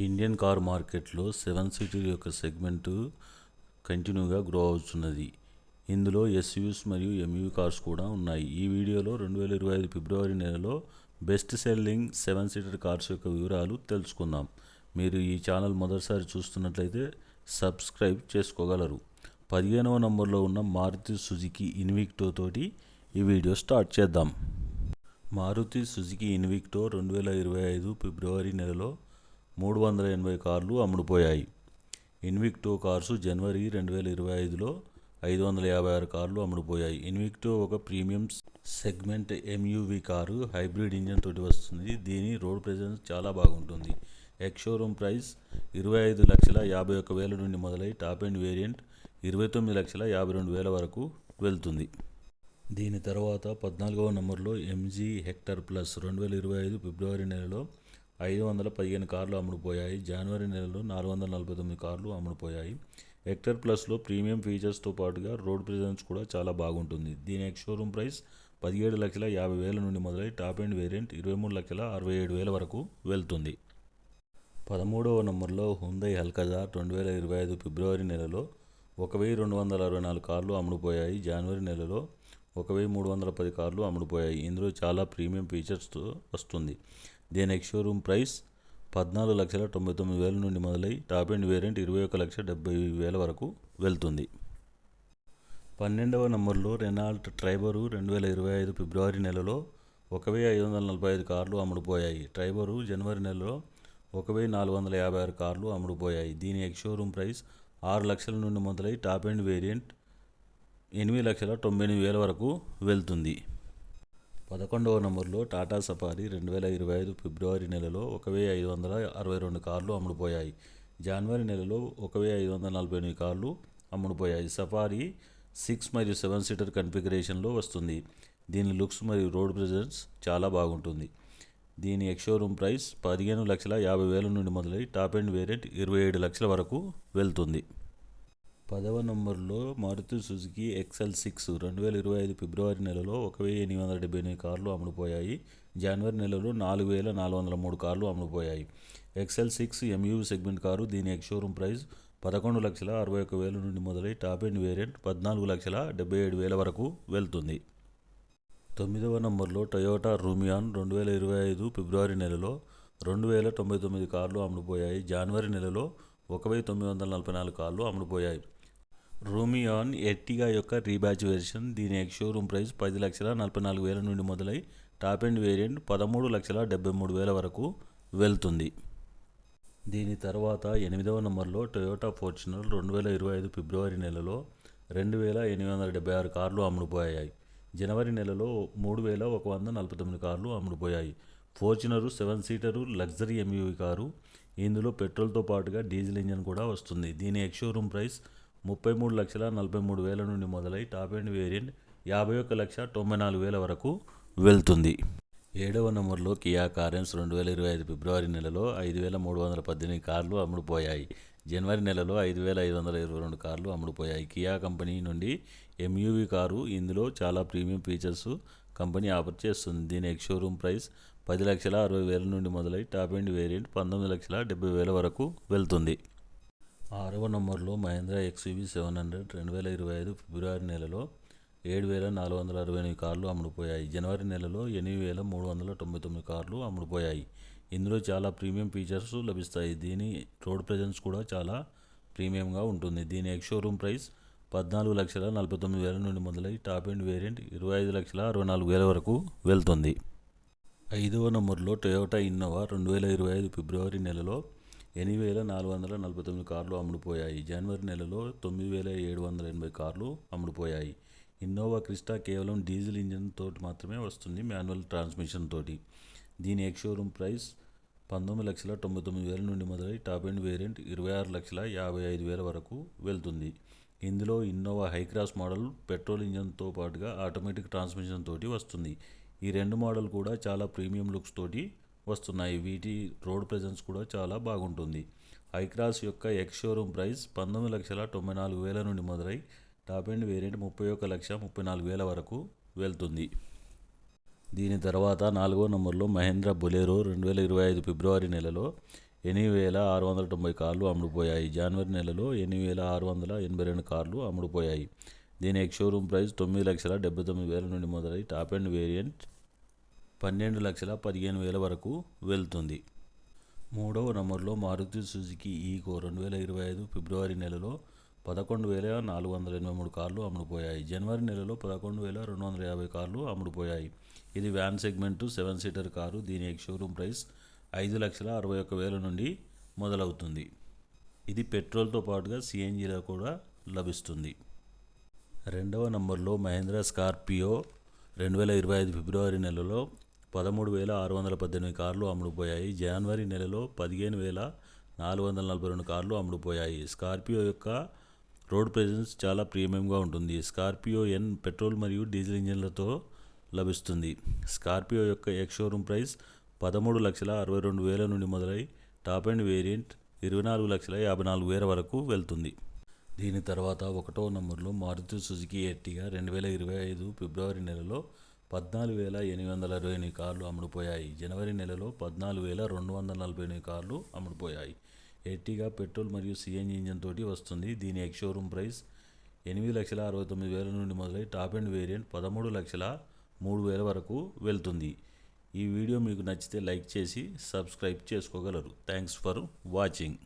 Indian car మార్కెట్లో 7 seater యొక్క segment కంటిన్యూగా గ్రో అవుతున్నది. ఇందులో ఎస్యూవీస్ మరియు ఎంయూవీ కార్స్ కూడా ఉన్నాయి. ఈ వీడియోలో 2025 ఫిబ్రవరి నెలలో బెస్ట్ సెల్లింగ్ 7 సీటర్ కార్స్ యొక్క వివరాలు తెలుసుకుందాం. మీరు ఈ ఛానల్ మొదటిసారి చూస్తున్నట్లయితే సబ్స్క్రైబ్ చేసుకోగలరు. 15వ నంబర్లో ఉన్న మారుతి సుజుకి ఇన్విక్టో తోటి ఈ వీడియో స్టార్ట్ చేద్దాం. మారుతి సుజుకి ఇన్విక్టో 2025 ఫిబ్రవరి నెలలో 380 కార్లు అమ్ముడుపోయాయి. ఇన్విక్టో కార్సు జనవరి 2025లో 556 కార్లు అమ్ముడుపోయాయి. ఇన్విక్టో ఒక premium segment MUV car, hybrid engine తోటి వస్తుంది. దీని రోడ్ ప్రెజెన్స్ చాలా బాగుంటుంది. ఎక్స్ షోరూమ్ ప్రైస్ 25,51,000 నుండి మొదలై టాప్ ఎండ్ వేరియంట్ 29,52,000 వరకు వెళ్తుంది. దీని తర్వాత 14వ నంబర్లో ఎంజీ హెక్టర్ ప్లస్ 2025 ఫిబ్రవరి నెలలో 515 కార్లు అమ్ముడుపోయాయి. జనవరి నెలలో 449 కార్లు అమ్ముడుపోయాయి. హెక్టర్ ప్లస్లో ప్రీమియం ఫీచర్స్తో పాటుగా రోడ్ ప్రెజెన్స్ కూడా చాలా బాగుంటుంది. దీని ఎక్స్ షోరూమ్ ప్రైస్ 17,50,000 నుండి మొదలై టాప్ ఎండ్ వేరియంట్ 23,67,000 వరకు వెళ్తుంది. 13వ నంబర్లో హ్యుందై అల్కాజార్ 2025 ఫిబ్రవరి నెలలో 1,264 కార్లు అమ్ముడుపోయాయి. జనవరి నెలలో 1,310 కార్లు అమ్ముడుపోయాయి. ఇందులో చాలా ప్రీమియం ఫీచర్స్తో వస్తుంది. దీని ఎక్స్ షోరూమ్ ప్రైస్ 14,99,000 నుండి మొదలై టాప్ ఎండ్ వేరియంట్ 21,70,000 వరకు వెళ్తుంది. 12వ నంబర్లో రెనాల్ట్ ట్రైబరు 2025 ఫిబ్రవరి నెలలో 1,545 కార్లు అమ్ముడుపోయాయి. ట్రైబరు జనవరి నెలలో 1,456 కార్లు అమ్ముడుపోయాయి. దీని ఎక్స్ షోరూమ్ ప్రైస్ 6 లక్షల నుండి మొదలై టాప్ ఎండ్ వేరియంట్ 8,98,000 వరకు వెళ్తుంది. 11వ నంబర్లో టాటా సఫారీ 2025 ఫిబ్రవరి నెలలో 1,562 కార్లు అమ్ముడుపోయాయి. జనవరి నెలలో 1,548 కార్లు అమ్ముడుపోయాయి. సఫారీ 6 మరియు 7 సీటర్ కన్ఫిగరేషన్లో వస్తుంది. దీని లుక్స్ మరియు రోడ్ ప్రెజెన్స్ చాలా బాగుంటుంది. దీని ఎక్స్ షోరూమ్ ప్రైస్ 15,50,000 నుండి మొదలై టాప్ ఎండ్ వేరియంట్ 27 లక్షల వరకు వెళ్తుంది. 10వ నంబర్లో మారుతి సుజుకి XL6 2025 ఫిబ్రవరి నెలలో 1,878 కార్లు అమ్ముడుపోయాయి. జనవరి నెలలో 4,403 కార్లు అమ్ముడుపోయాయి. XL6 MUV segment car. దీని ఎక్స్ షోరూమ్ ప్రైస్ 11,61,000 నుండి మొదలై టాప్ ఎండ్ వేరియంట్ 14,77,000 వరకు వెళ్తుంది. 9వ నంబర్లో టొయోటా రూమియాన్ 2025 ఫిబ్రవరి నెలలో 2,099 కార్లు అమ్ముడుపోయాయి. జనవరి నెలలో 1,944 కార్లు అమ్ముడుపోయాయి. రూమియాన్ ఎర్టిగా యొక్క రీబ్యాచ్ వెర్షన్. దీని ఎక్స్ షోరూమ్ ప్రైస్ 10,44,000 నుండి మొదలై టాప్ ఎండ్ వేరియంట్ 13,73,000 వరకు వెళ్తుంది. దీని తర్వాత 8వ నంబర్లో టొయోటా ఫార్చునర్ 2025 ఫిబ్రవరి నెలలో 2,876 కార్లు అమ్ముడుపోయాయి. జనవరి నెలలో 3,149 కార్లు అమ్ముడుపోయాయి. Fortuner 7 seater luxury MUV car. ఇందులో పెట్రోల్తో పాటుగా డీజిల్ ఇంజన్ కూడా వస్తుంది. దీని ఎక్స్ షోరూమ్ ప్రైస్ 33,43,000 నుండి మొదలై టాప్ ఎండ్ వేరియంట్ 51,94,000 వరకు వెళ్తుంది. 7వ నంబర్లో కియా కారెన్స్ 2025 ఫిబ్రవరి నెలలో 5,318 కార్లు అమ్ముడుపోయాయి. జనవరి నెలలో 5,522 కార్లు అమ్ముడుపోయాయి. కియా కంపెనీ నుండి ఎంయూవీ కారు. ఇందులో చాలా ప్రీమియం ఫీచర్స్ కంపెనీ ఆఫర్ చేస్తుంది. దీని ఎక్స్ షోరూమ్ ప్రైస్ 10,60,000 నుండి మొదలై టాప్ ఎండ్ వేరియంట్ 19,70,000 వరకు వెళ్తుంది. 6వ నంబర్లో మహీంద్రా XUV 700 2025 ఫిబ్రవరి నెలలో 7,468 కార్లు అమ్ముడుపోయాయి. జనవరి నెలలో 8,399 కార్లు అమ్ముడుపోయాయి. ఇందులో చాలా ప్రీమియం ఫీచర్స్ లభిస్తాయి. దీని రోడ్ ప్రెజెన్స్ కూడా చాలా ప్రీమియంగా ఉంటుంది. దీని ఎక్స్ షోరూమ్ ప్రైస్ 14,49,000 నుండి మొదలై టాప్ ఎండ్ వేరియంట్ 25,64,000 వరకు వెళ్తుంది. 5వ నంబర్లో టొయోటా ఇన్నోవా 2025 ఫిబ్రవరి నెలలో 8,449 కార్లు అమ్ముడుపోయాయి. జనవరి నెలలో 9,780 కార్లు అమ్ముడుపోయాయి. ఇన్నోవా క్రిస్టా కేవలం డీజిల్ ఇంజన్ తోటి మాత్రమే వస్తుంది, మాన్యువల్ ట్రాన్స్మిషన్ తోటి. దీని ఎక్స్ షోరూమ్ ప్రైస్ 19,99,000 నుండి మొదలై టాప్ ఎండ్ వేరియంట్ 26,55,000 వరకు వెళ్తుంది. ఇందులో ఇన్నోవా హైక్రాస్ మోడల్ పెట్రోల్ ఇంజన్తో పాటుగా ఆటోమేటిక్ ట్రాన్స్మిషన్ తోటి వస్తుంది. ఈ రెండు మోడల్ కూడా చాలా ప్రీమియం లుక్స్ తోటి వస్తున్నాయి. వీటి రోడ్ ప్రెజెన్స్ కూడా చాలా బాగుంటుంది. హైక్రాస్ యొక్క ఎక్స్ షోరూమ్ ప్రైస్ 19,94,000 నుండి మొదలై టాప్ ఎండ్ వేరియంట్ 31,34,000 వరకు వెళ్తుంది. దీని తర్వాత 4వ నంబర్లో మహీంద్రా బొలెరో 2025 ఫిబ్రవరి నెలలో 8,690 కార్లు అమ్ముడుపోయాయి. జనవరి నెలలో 8,682 కార్లు అమ్ముడుపోయాయి. దీని ఎక్స్ షోరూమ్ ప్రైస్ 9,79,000 నుండి మొదలై టాప్ ఎండ్ వేరియంట్ 12,15,000 వరకు వెళ్తుంది. మూడవ నంబర్లో మారుతి సుజుకి ఈకో 2025 ఫిబ్రవరి నెలలో 11,483 కార్లు అమ్ముడుపోయాయి. జనవరి నెలలో 11,250 కార్లు అమ్ముడుపోయాయి. ఇది వ్యాన్ సెగ్మెంటు 7 సీటర్ కారు. దీని ఎక్స్ షోరూమ్ ప్రైస్ 5,61,000 నుండి మొదలవుతుంది. ఇది పెట్రోల్తో పాటుగా సిఎన్జిలో కూడా లభిస్తుంది. రెండవ నంబర్లో మహేంద్ర స్కార్పియో 2025 ఫిబ్రవరి నెలలో 13,618 కార్లు అమ్ముడుపోయాయి. జనవరి నెలలో 15,442 కార్లు అమ్ముడుపోయాయి. స్కార్పియో యొక్క రోడ్ ప్రెజెన్స్ చాలా ప్రీమియంగా ఉంటుంది. స్కార్పియో ఎన్ పెట్రోల్ మరియు డీజిల్ ఇంజన్లతో లభిస్తుంది. స్కార్పియో యొక్క ఎక్స్ షోరూమ్ ప్రైస్ 13,62,000 నుండి మొదలై టాప్ ఎండ్ వేరియంట్ 24,54,000 వరకు వెళ్తుంది. దీని తర్వాత ఒకటో నంబర్లో మారుతి సుజుకి ఎర్టిగా 2025 ఫిబ్రవరి నెలలో 14,828 కార్లు అమ్ముడుపోయాయి. జనవరి నెలలో 14,248 కార్లు అమ్ముడుపోయాయి. ఎర్టిగా పెట్రోల్ మరియు సిఎన్జి ఇంజన్ తోటి వస్తుంది. దీని ఎక్స్ షోరూమ్ ప్రైస్ 8,69,000 నుండి మొదలై టాప్ ఎండ్ వేరియంట్ 13,03,000 వరకు వెళ్తుంది. ఈ వీడియో మీకు నచ్చితే లైక్ చేసి సబ్స్క్రైబ్ చేసుకోగలరు. Thanks for watching.